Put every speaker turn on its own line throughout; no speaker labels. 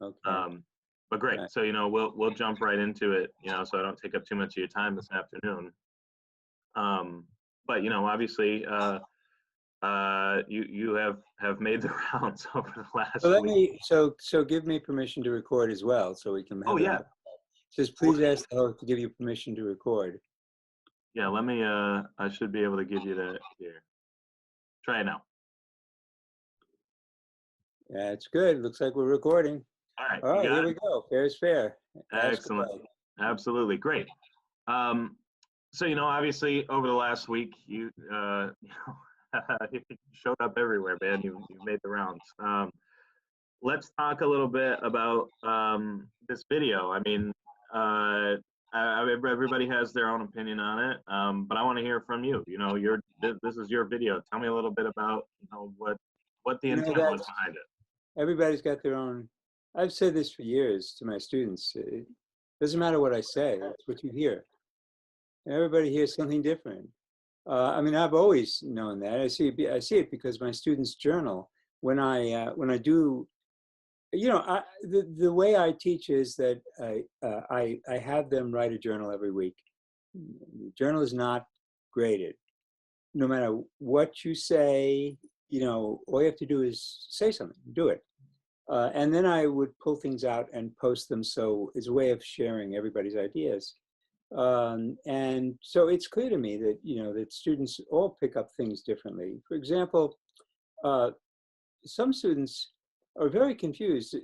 Okay.
But great.
Right.
So, we'll jump right into it, so I don't take up too much of your time this afternoon. But, obviously, you have made the rounds over the
So
last
let
week.
me, so give me permission to record as well, so we can
Oh,
have it on.
yeah.
It says, please ask the host to give you permission to record.
Yeah, let me, I should be able to give you that here. Try it now.
That's good. Looks like we're recording.
All right.
All
You
right,
got
here
it?
we go. Fair is fair. Ask
Excellent.
away.
Absolutely. Great. So, obviously over the last week, you showed up everywhere, man. You've made the rounds. Let's talk a little bit about this video. I mean, everybody has their own opinion on it, but I want to hear from you. This is your video. Tell me a little bit about what the intent was behind it.
Everybody's got their own. I've said this for years to my students. It doesn't matter what I say, it's what you hear. Everybody hears something different. I mean, I've always known that. I see it because my students journal. When I do, the way I teach is that I have them write a journal every week. The journal is not graded. No matter what you say, all you have to do is say something, do it. And then I would pull things out and post them. So it's a way of sharing everybody's ideas. And so it's clear to me that, that students all pick up things differently. For example, some students are very confused,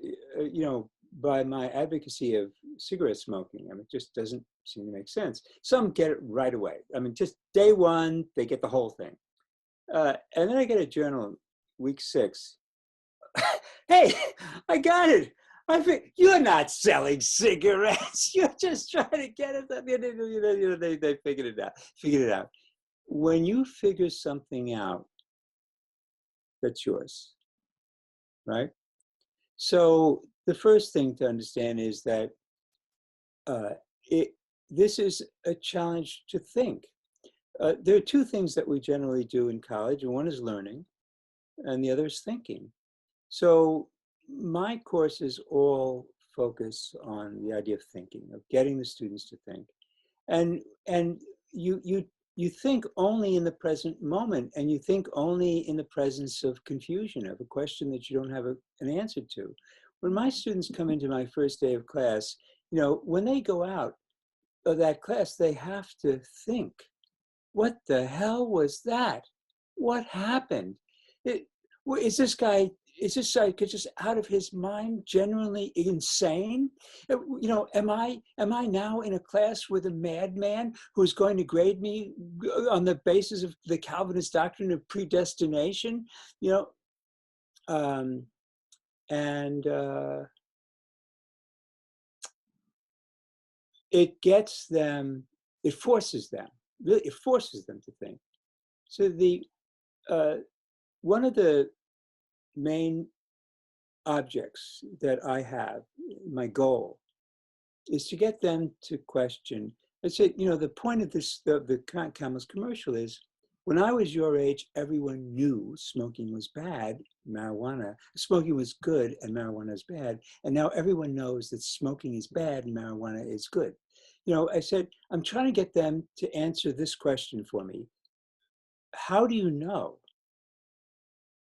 by my advocacy of cigarette smoking. I mean, it just doesn't seem to make sense. Some get it right away. I mean, just day one, they get the whole thing. And then I get a journal, week 6. Hey, I got it. I think you're not selling cigarettes. You're just trying to get it. They figured it out. When you figure something out, that's yours, right? So the first thing to understand is that this is a challenge to think. There are 2 things that we generally do in college, and one is learning, and the other is thinking. So my courses all focus on the idea of thinking, of getting the students to think. And you think only in the present moment, and you think only in the presence of confusion, of a question that you don't have an answer to. When my students come into my first day of class, when they go out of that class, they have to think, what the hell was that? What happened? Is this guy just out of his mind, genuinely insane? Am I now in a class with a madman who's going to grade me on the basis of the Calvinist doctrine of predestination? It gets them, it forces them to think. So one of the main objects that I have, my goal, is to get them to question. I said, the point of the Camel's commercial is, when I was your age, everyone knew smoking was bad, smoking was good and marijuana is bad. And now everyone knows that smoking is bad and marijuana is good. I said, I'm trying to get them to answer this question for me. How do you know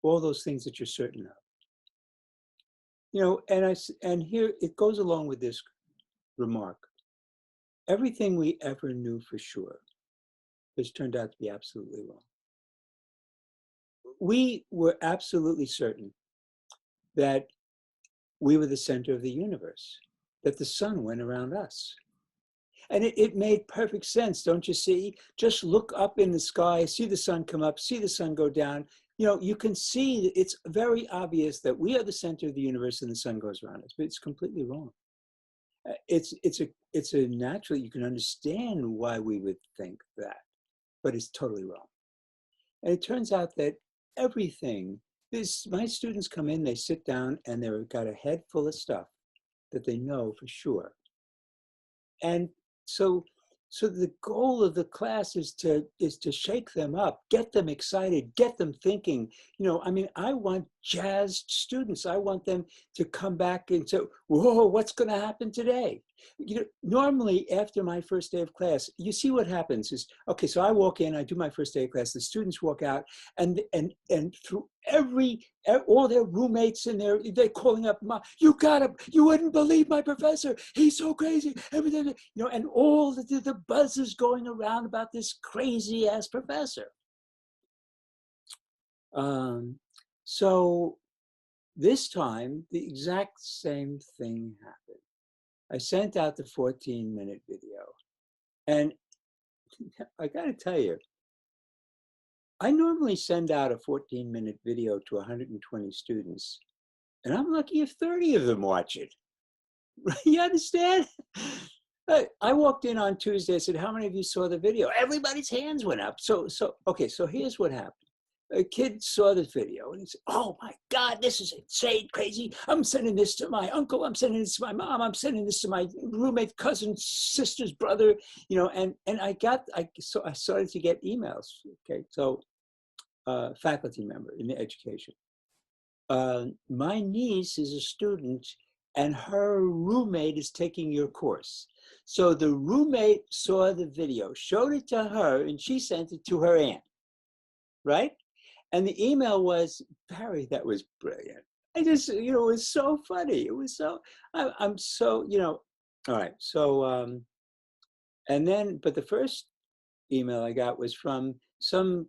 all those things that you're certain of? And here it goes along with this remark. Everything we ever knew for sure has turned out to be absolutely wrong. We were absolutely certain that we were the center of the universe, that the sun went around us. And it made perfect sense, don't you see? Just look up in the sky, see the sun come up, see the sun go down. You can see it's very obvious that we are the center of the universe and the sun goes around us, but it's completely wrong. It's a natural, you can understand why we would think that, but it's totally wrong. And it turns out that everything, my students come in, they sit down, and they've got a head full of stuff that they know for sure. And so the goal of the class is to shake them up, get them excited, get them thinking. I want jazzed students. I want them to come back and say, whoa, what's going to happen today? You know, normally after my first day of class, you see what happens is, okay, so I walk in, I do my first day of class, the students walk out, and through all their roommates and they're calling up, you wouldn't believe my professor, he's so crazy, everything, you know, and all the buzz is going around about this crazy ass professor. So this time, the exact same thing happened. I sent out the 14-minute video. And I got to tell you, I normally send out a 14-minute video to 120 students, and I'm lucky if 30 of them watch it. You understand? I walked in on Tuesday, I said, how many of you saw the video? Everybody's hands went up. Okay, so here's what happened. A kid saw the video and he said, oh my God, this is insane, crazy. I'm sending this to my uncle. I'm sending this to my mom. I'm sending this to my roommate, cousin, sister's brother, you know, and I started to get emails. Okay, so faculty member in the education. My niece is a student and her roommate is taking your course. So the roommate saw the video, showed it to her, and she sent it to her aunt, right? And the email was, Barry, that was brilliant. I just, you know, it was so funny. It was so, I'm so, you know, all right. So, and then, but the first email I got was from some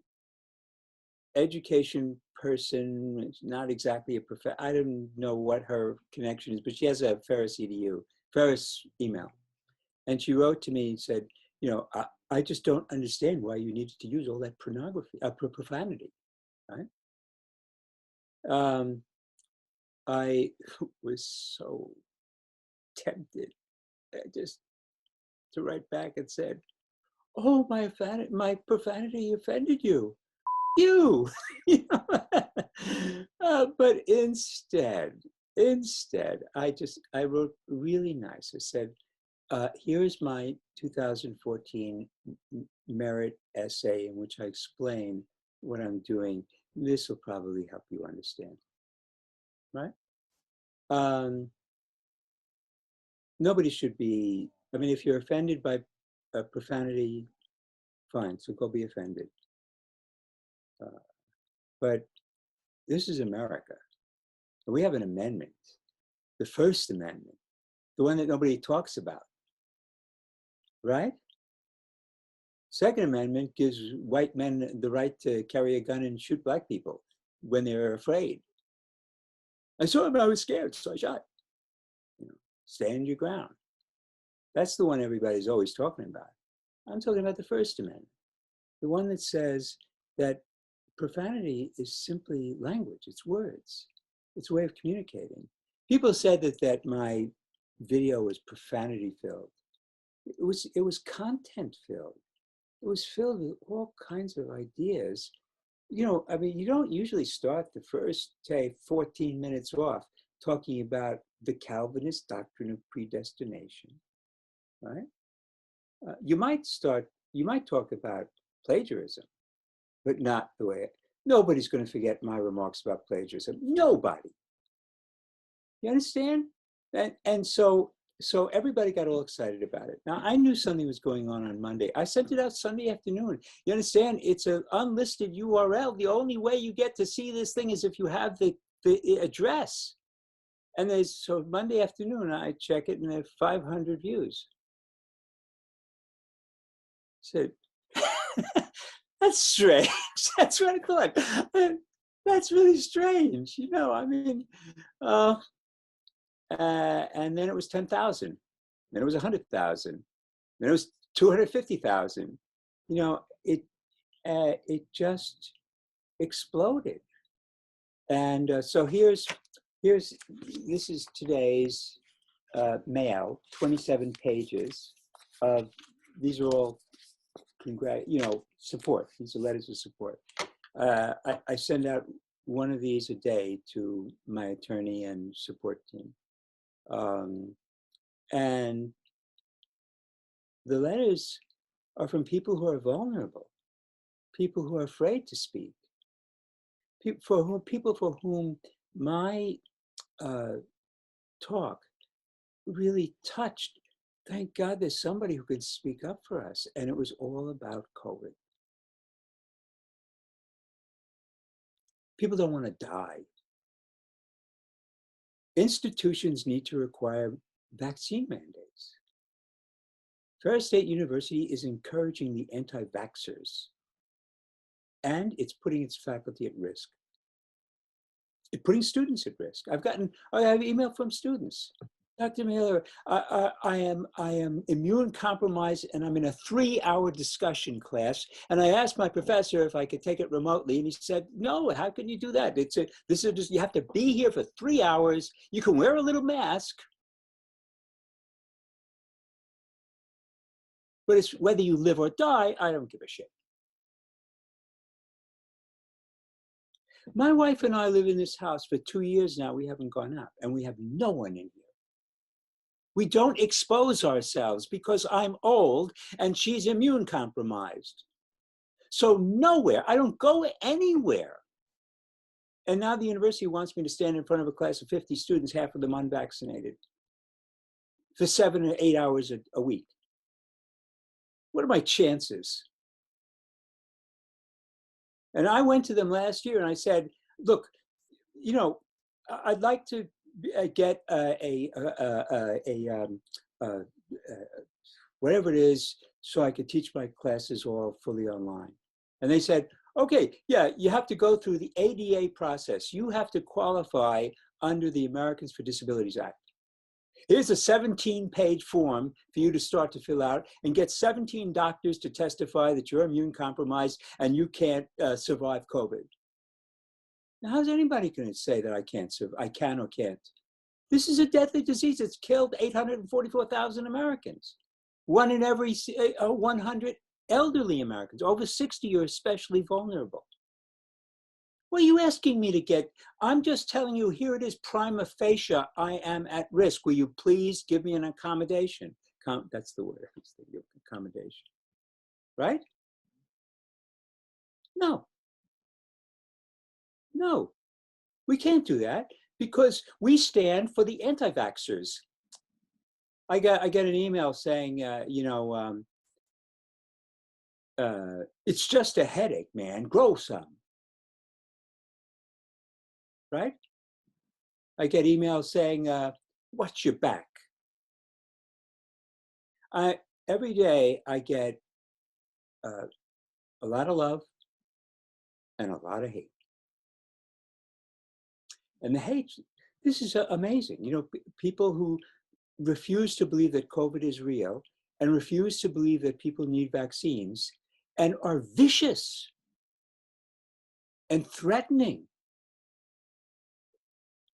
education person. It's not exactly a professor. I don't know what her connection is, but she has a Ferris Ferris email. And she wrote to me and said, you know, I just don't understand why you needed to use all that pornography, profanity, right? I was so tempted just to write back and said, oh, my profanity offended you. You, you know? But instead, I wrote really nice. I said, here's my 2014 merit essay in which I explain what I'm doing. This will probably help you understand, right? Nobody should be, I mean, if you're offended by profanity, fine, so go be offended. But this is America. We have an amendment, the First Amendment, the one that nobody talks about, right? Second Amendment gives white men the right to carry a gun and shoot black people when they're afraid. I saw him, I was scared, so I shot. You know, stand your ground. That's the one everybody's always talking about. I'm talking about the First Amendment, the one that says that profanity is simply language, it's words, it's a way of communicating. People said that my video was profanity filled. It was content filled. It was filled with all kinds of ideas. You know, I mean, you don't usually start the first, say, 14 minutes off talking about the Calvinist doctrine of predestination, right? You might talk about plagiarism, but not the way nobody's going to forget my remarks about plagiarism. Nobody. You understand? And so everybody got all excited about it. Now, I knew something was going on Monday. I sent it out Sunday afternoon. You understand? It's an unlisted URL. The only way you get to see this thing is if you have the address. And so Monday afternoon, I check it and there are 500 views. I said, that's strange. That's what I thought. That's really strange. You know, I mean, and then it was 10,000. Then it was 100,000. Then it was 250,000. You know, it just exploded. And so this is today's mail, 27 pages of, these are all, support. These are letters of support. I send out one of these a day to my attorney and support team. And the letters are from people who are vulnerable, people who are afraid to speak. people for whom my talk really touched. Thank God there's somebody who could speak up for us. And it was all about COVID. People don't want to die. Institutions need to require vaccine mandates. Ferris State University is encouraging the anti-vaxxers, and it's putting its faculty at risk. It's putting students at risk. I have email from students. Dr. Mehler, I am immune compromised, and I'm in a 3-hour discussion class. And I asked my professor if I could take it remotely, and he said, "No, how can you do that? You have to be here for 3 hours. You can wear a little mask, but it's whether you live or die. I don't give a shit." My wife and I live in this house for 2 years now. We haven't gone out, and we have no one in here. We don't expose ourselves because I'm old and she's immune compromised. So nowhere, I don't go anywhere. And now the university wants me to stand in front of a class of 50 students, half of them unvaccinated, for 7 or 8 hours a week. What are my chances? And I went to them last year and I said, look, you know, I'd like to get whatever it is so I could teach my classes all fully online. And they said, okay, yeah, you have to go through the ADA process. You have to qualify under the Americans with Disabilities Act. Here's a 17-page form for you to start to fill out and get 17 doctors to testify that you're immune compromised and you can't survive COVID. Now, how's anybody going to say that I can or can't? This is a deadly disease. It's killed 844,000 Americans. 1 in every 100 elderly Americans. Over 60 are especially vulnerable. What are you asking me to get? I'm just telling you, here it is, prima facie, I am at risk. Will you please give me an accommodation? That's the word, accommodation. Right? No. No, we can't do that because we stand for the anti-vaxxers. I get an email saying, it's just a headache, man. Grow some. Right? I get emails saying, what's your back? Every day I get a lot of love and a lot of hate. And the hate, this is amazing. You know, people who refuse to believe that COVID is real and refuse to believe that people need vaccines and are vicious and threatening.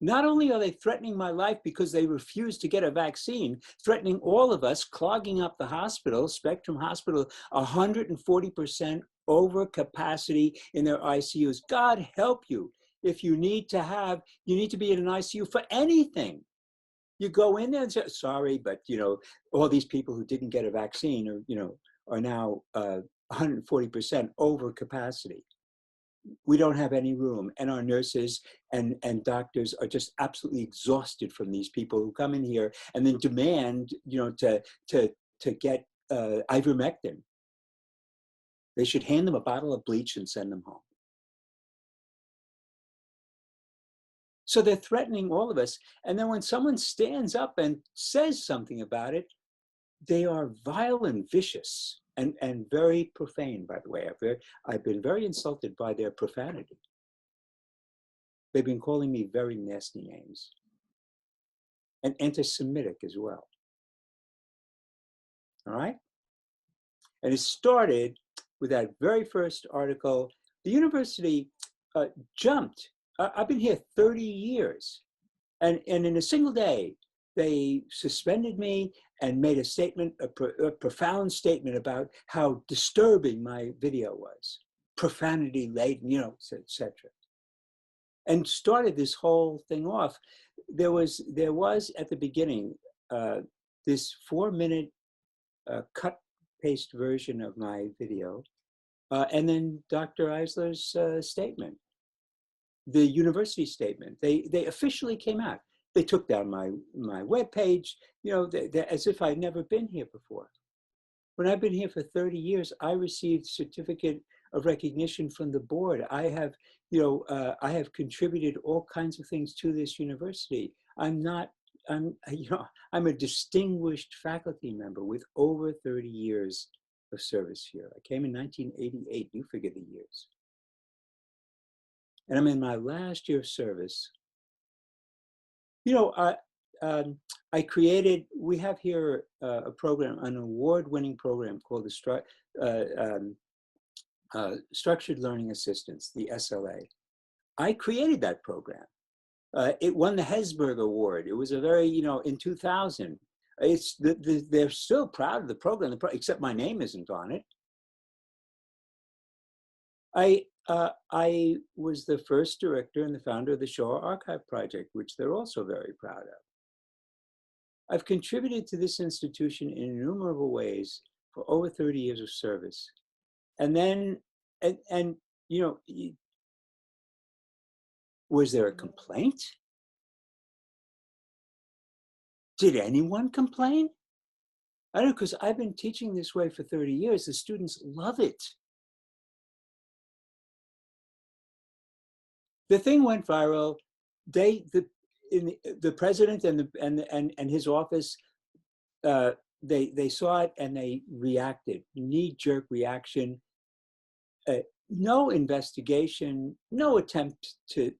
Not only are they threatening my life because they refuse to get a vaccine, threatening all of us, clogging up the hospital, Spectrum Hospital, 140% over capacity in their ICUs. God help you. If you need to be in an ICU for anything. You go in there and say, sorry, but all these people who didn't get a vaccine are now 140% over capacity. We don't have any room, and our nurses and doctors are just absolutely exhausted from these people who come in here and then demand, to get ivermectin. They should hand them a bottle of bleach and send them home. So they're threatening all of us. And then when someone stands up and says something about it, they are vile and vicious and very profane, by the way. I've been very insulted by their profanity. They've been calling me very nasty names and anti-Semitic as well. All right? And it started with that very first article. The university jumped. I've been here 30 years. And in a single day, they suspended me and made a statement, a profound statement about how disturbing my video was, profanity laden, etc. And started this whole thing off. There was at the beginning this 4-minute cut paste version of my video, and then Dr. Eisler's statement. the university statement. They officially came out. They took down my webpage, as if I'd never been here before. When I've been here for 30 years, I received certificate of recognition from the board. I have, I have contributed all kinds of things to this university. I'm a distinguished faculty member with over 30 years of service here. I came in 1988, you figure the years. And I'm in my last year of service. I created, we have here a program, an award-winning program called the Structured Learning Assistance, the SLA. I created that program. It won the Hesberg Award. It was a very, in 2000. They're still proud of the program, except my name isn't on it. I was the first director and the founder of the Shoah Archive Project, which they're also very proud of. I've contributed to this institution in innumerable ways for over 30 years of service. And then, was there a complaint? Did anyone complain? I don't know, because I've been teaching this way for 30 years. The students love it. The thing went viral. The president and his office, they saw it and they reacted. Knee-jerk reaction. No investigation. No attempt they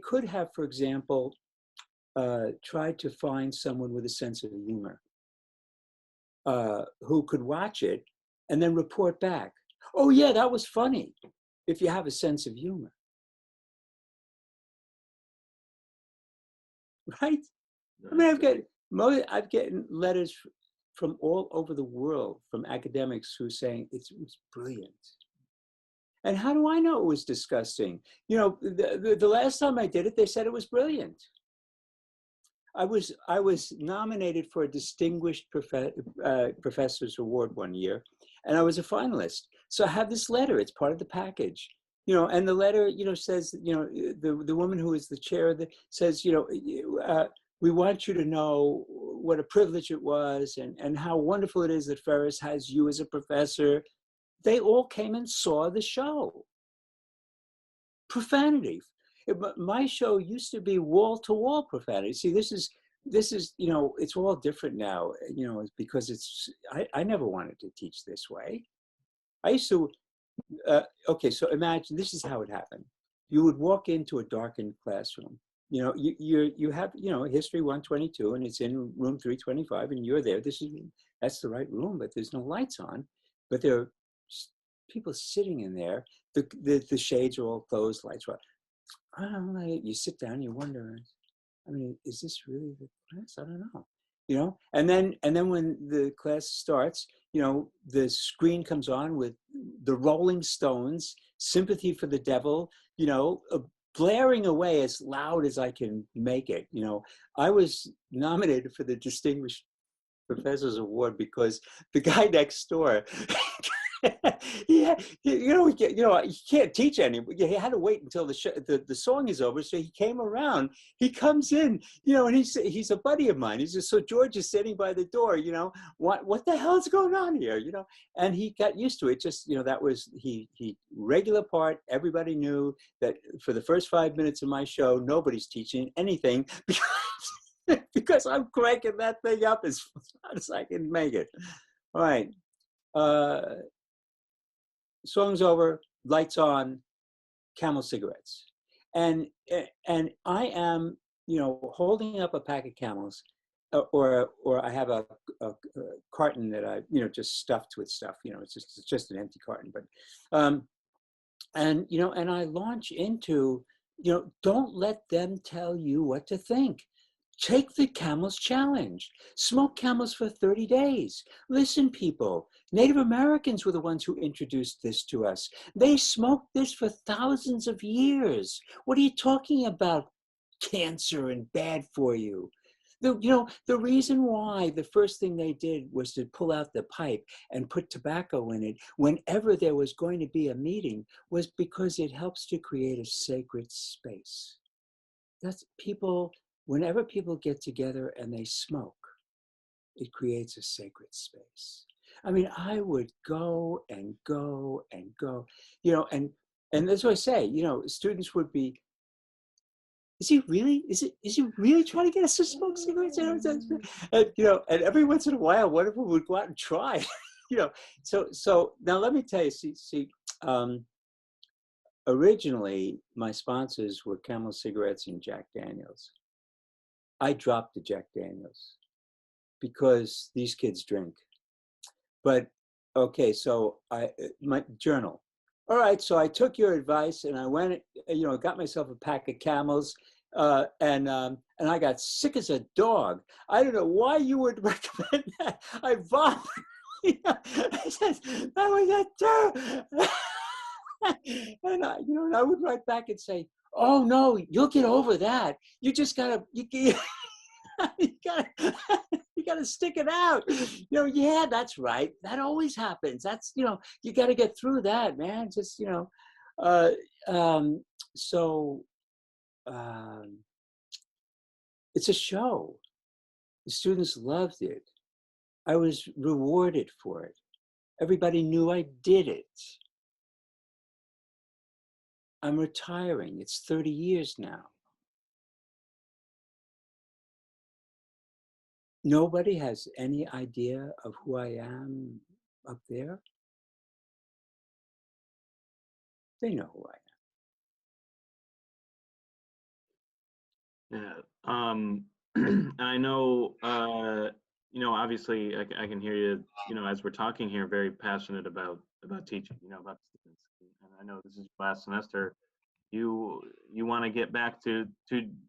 could have, for example, tried to find someone with a sense of humor who could watch it and then report back. Oh yeah, that was funny. If you have a sense of humor, right? I mean, I've gotten letters from all over the world from academics who are saying it was brilliant. And how do I know it was disgusting? The last time I did it, they said it was brilliant. I was nominated for a Distinguished Professor's Award one year, and I was a finalist. So I have this letter. It's part of the package, and the letter, says, the woman who is the chair says, we want you to know what a privilege it was and how wonderful it is that Ferris has you as a professor. They all came and saw the show. Profanity. My show used to be wall-to-wall profanity. See, this is, it's all different now, because I never wanted to teach this way. I used to, okay, so imagine, this is how it happened. You would walk into a darkened classroom. You have, History 122, and it's in room 325, and you're there. That's the right room, but there's no lights on. But there are people sitting in there. The shades are all closed, lights are on. I don't know, you sit down, you wonder, I mean, is this really the class? I don't know, and then when the class starts, the screen comes on with the Rolling Stones, Sympathy for the Devil, blaring away as loud as I can make it. I was nominated for the Distinguished Professor's Award because the guy next door, he can't teach anybody. He had to wait until the song is over. So he came around. He comes in, and he's a buddy of mine. He says, so George is sitting by the door. What the hell is going on here? And he got used to it. Just that was he regular part. Everybody knew that for the first 5 minutes of my show, nobody's teaching anything because I'm cranking that thing up as fast as I can make it. All right. Song's over, lights on, Camel cigarettes. And I am, holding up a pack of Camels, or I have a carton that I, just stuffed with stuff, it's just an empty carton. But, and I launch into, don't let them tell you what to think. Take the Camels challenge. Smoke Camels for 30 days. Listen, people, Native Americans were the ones who introduced this to us. They smoked this for thousands of years. What are you talking about? Cancer and bad for you. The reason why the first thing they did was to pull out the pipe and put tobacco in it whenever there was going to be a meeting was because it helps to create a sacred space. That's people, whenever people get together and they smoke, it creates a sacred space. I mean, I would go and go and go, and that's what I say, students would be, is he really trying to get us to smoke cigarettes? And every once in a while, one of them would go out and try, So now let me tell you, originally my sponsors were Camel cigarettes and Jack Daniels. I dropped the Jack Daniels because these kids drink. But okay, so my journal. All right, so I took your advice and I went, got myself a pack of Camels, and I got sick as a dog. I don't know why you would recommend that. I vomited. I said, that was a terrible. And I would write back and say, oh no, you'll get over that. You just gotta, you gotta stick it out. Yeah, that's right. That always happens. That's, you gotta get through that, man. Just, it's a show. The students loved it. I was rewarded for it. Everybody knew I did it. I'm retiring. It's 30 years now. Nobody has any idea of who I am up there. They know who I am.
Yeah. And I know, obviously I can hear you, as we're talking here, very passionate about teaching, about students. And I know this is last semester. You want to get back to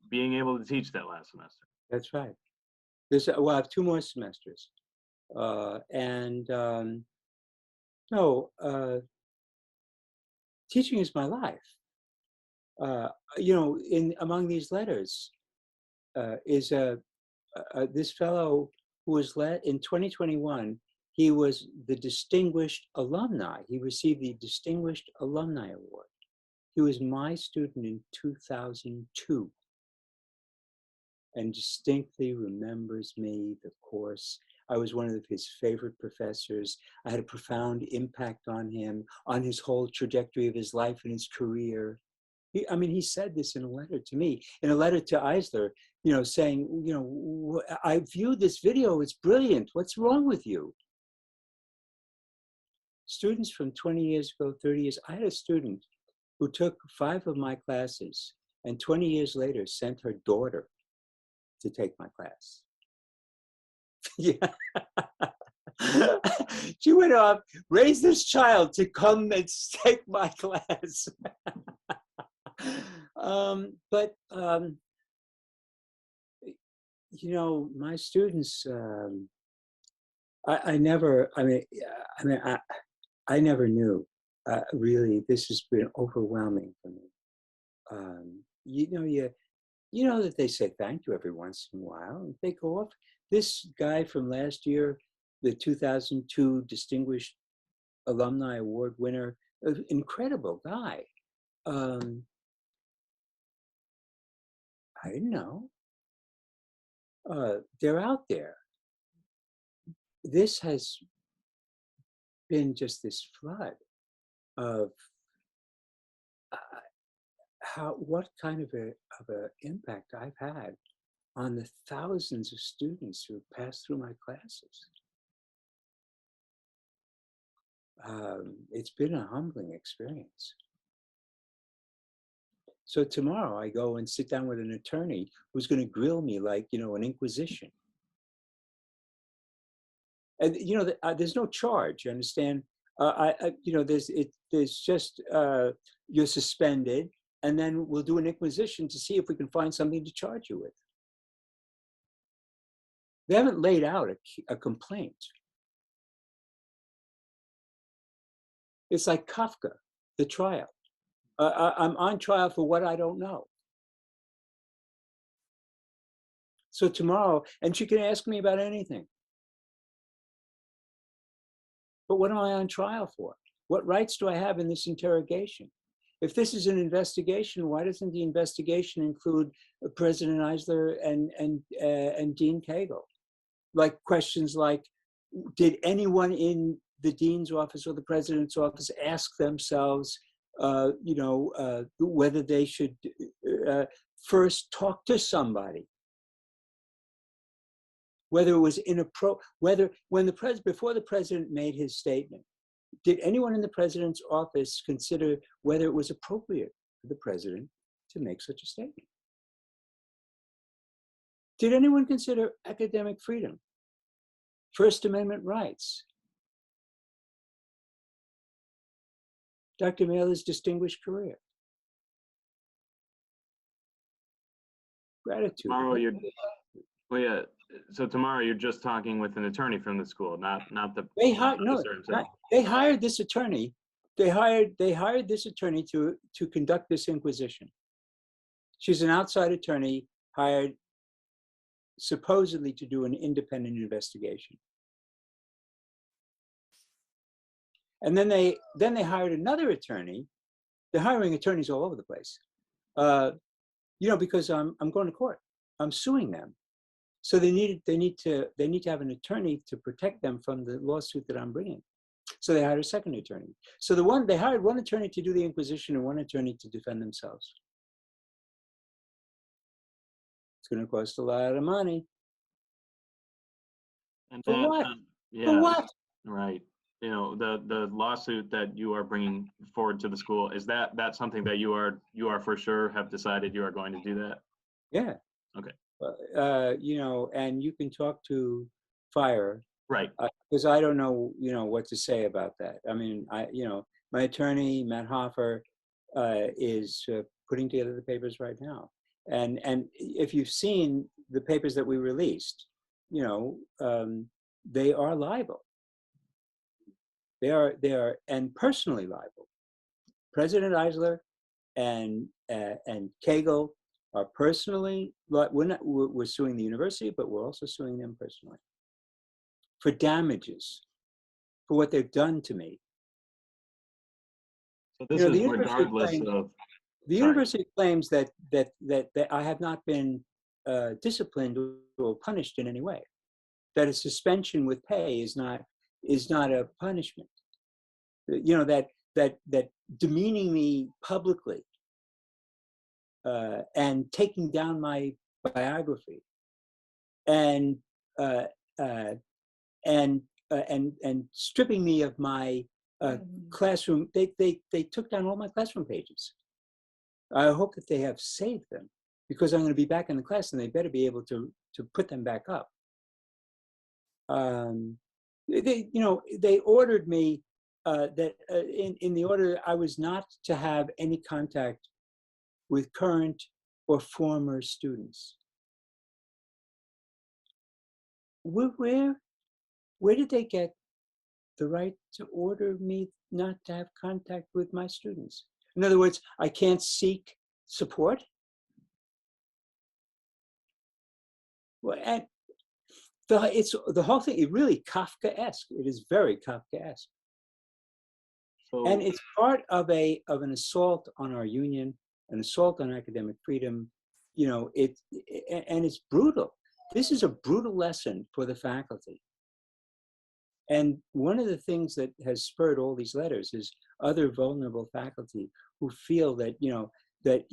being able to teach that last semester.
That's right. I have 2 more semesters. Teaching is my life. Among these letters is this fellow who was in 2021. He was the distinguished alumni. He received the Distinguished Alumni Award. He was my student in 2002 and distinctly remembers me, the course. I was one of his favorite professors. I had a profound impact on him, on his whole trajectory of his life and his career. He said this in a letter to me, in a letter to Eisler, saying, I viewed this video, it's brilliant. What's wrong with you? Students from 20 years ago, 30 years, I had a student who took 5 of my classes and 20 years later sent her daughter to take my class. Yeah. She went off, raised this child to come and take my class. My students, I never knew. Really, this has been overwhelming for me. That they say thank you every once in a while, and they go off. This guy from last year, the 2002 Distinguished Alumni Award winner, incredible guy. I didn't know. They're out there. This has been just this flood of what kind of a impact I've had on the thousands of students who pass through my classes. It's been a humbling experience. So tomorrow I go and sit down with an attorney who's going to grill me like, an inquisition. And there's no charge. You understand? There's just you're suspended, and then we'll do an inquisition to see if we can find something to charge you with. They haven't laid out a complaint. It's like Kafka, the trial. I'm on trial for what I don't know. So tomorrow, and she can ask me about anything. But what am I on trial for? What rights do I have in this interrogation? If this is an investigation, why doesn't the investigation include President Eisler and Dean Cagle? Like questions like, did anyone in the dean's office or the president's office ask themselves, whether they should first talk to somebody? Whether it was inappropriate, before the president made his statement, did anyone in the president's office consider whether it was appropriate for the president to make such a statement? Did anyone consider academic freedom, First Amendment rights, Dr. Mehler's distinguished career, gratitude?
So tomorrow you're just talking with an attorney from the school, not the
professor himself. They hired this attorney. They hired this attorney to conduct this inquisition. She's an outside attorney hired supposedly to do an independent investigation. And then they hired another attorney. They're hiring attorneys all over the place, because I'm going to court. I'm suing them. So they need to have an attorney to protect them from the lawsuit that I'm bringing. So they hired a second attorney. So they hired one attorney to do the inquisition and one attorney to defend themselves. It's going to cost a lot of money.
And
for what?
Yeah,
for what?
Right. The lawsuit that you are bringing forward to the school, is that something that you are for sure have decided you are going to do that?
Yeah.
Okay.
And you can talk to fire,
right?
Because I don't know, what to say about that. I mean, my attorney Matt Hoffer is putting together the papers right now, and if you've seen the papers that we released, they are liable. They are, and personally liable. President Eisler and Cagle are personally, we're suing the university, but we're also suing them personally for damages for what they've done to me.
So this is regardless of.
The university claims that I have not been disciplined or punished in any way. That a suspension with pay is not a punishment. That demeaning me publicly and taking down my biography and stripping me of my classroom. They took down all my classroom pages. I hope that they have saved them, because I'm going to be back in the class and they better be able to put them back up. They ordered me that in the order I was not to have any contact with current or former students. Where did they get the right to order me not to have contact with my students? In other words, I can't seek support? Well, and the whole thing is really Kafkaesque. It is very Kafkaesque.
So,
and it's part of an assault on our union, an assault on academic freedom. And it's brutal. This is a brutal lesson for the faculty. And one of the things that has spurred all these letters is other vulnerable faculty who feel that, that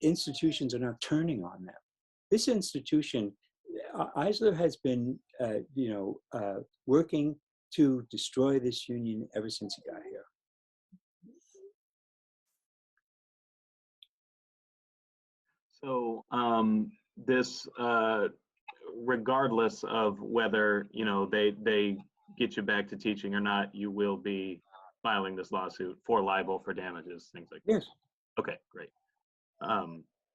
institutions are now turning on them. This institution, Eisler has been, working to destroy this union ever since he got here.
So this, regardless of whether they get you back to teaching or not, you will be filing this lawsuit for libel, for damages, things like that.
Yes.
Okay, great.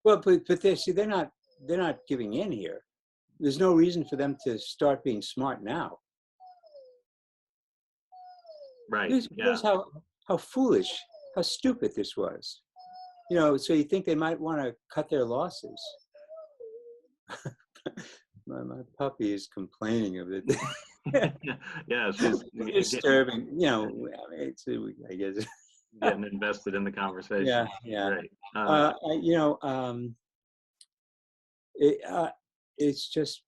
Well, but they're not giving in here. There's no reason for them to start being smart now.
Right.
Here's how foolish, how stupid this was. So you think they might want to cut their losses. my puppy is complaining of it.
Yeah, she's
Disturbing, you know. I mean, I guess.
getting invested in the conversation.
Yeah, yeah.
Great.
You know, it's just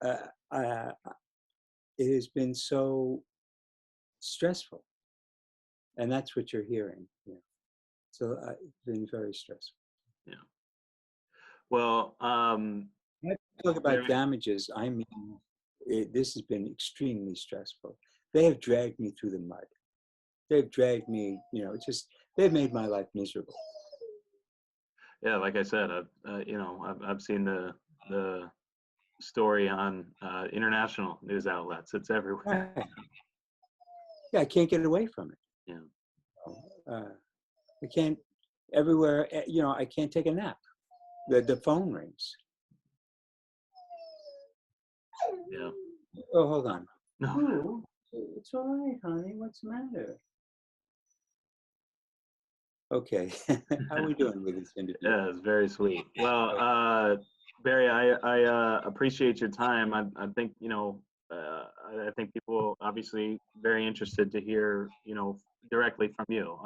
uh, uh, it has been so stressful, and that's what you're hearing. Yeah. So it's been very stressful.
Yeah. Well,
When I talk about
very,
damages, I mean this has been extremely stressful. They have dragged me through the mud. They've dragged me, you know, they've made my life miserable.
yeah, like I said, you know, I've seen the story on international news outlets. It's everywhere.
Right. Yeah, I can't get away from it.
Yeah.
I can't everywhere. You know, I can't take a nap. The phone rings.
Yeah.
Oh, hold on.
No.
It's all right, honey. What's the matter? Okay. How are we doing with this interview?
Yeah, it's very sweet. Well, Barry, I appreciate your time. I think, you know, I think people obviously very interested to hear, you know, directly from you.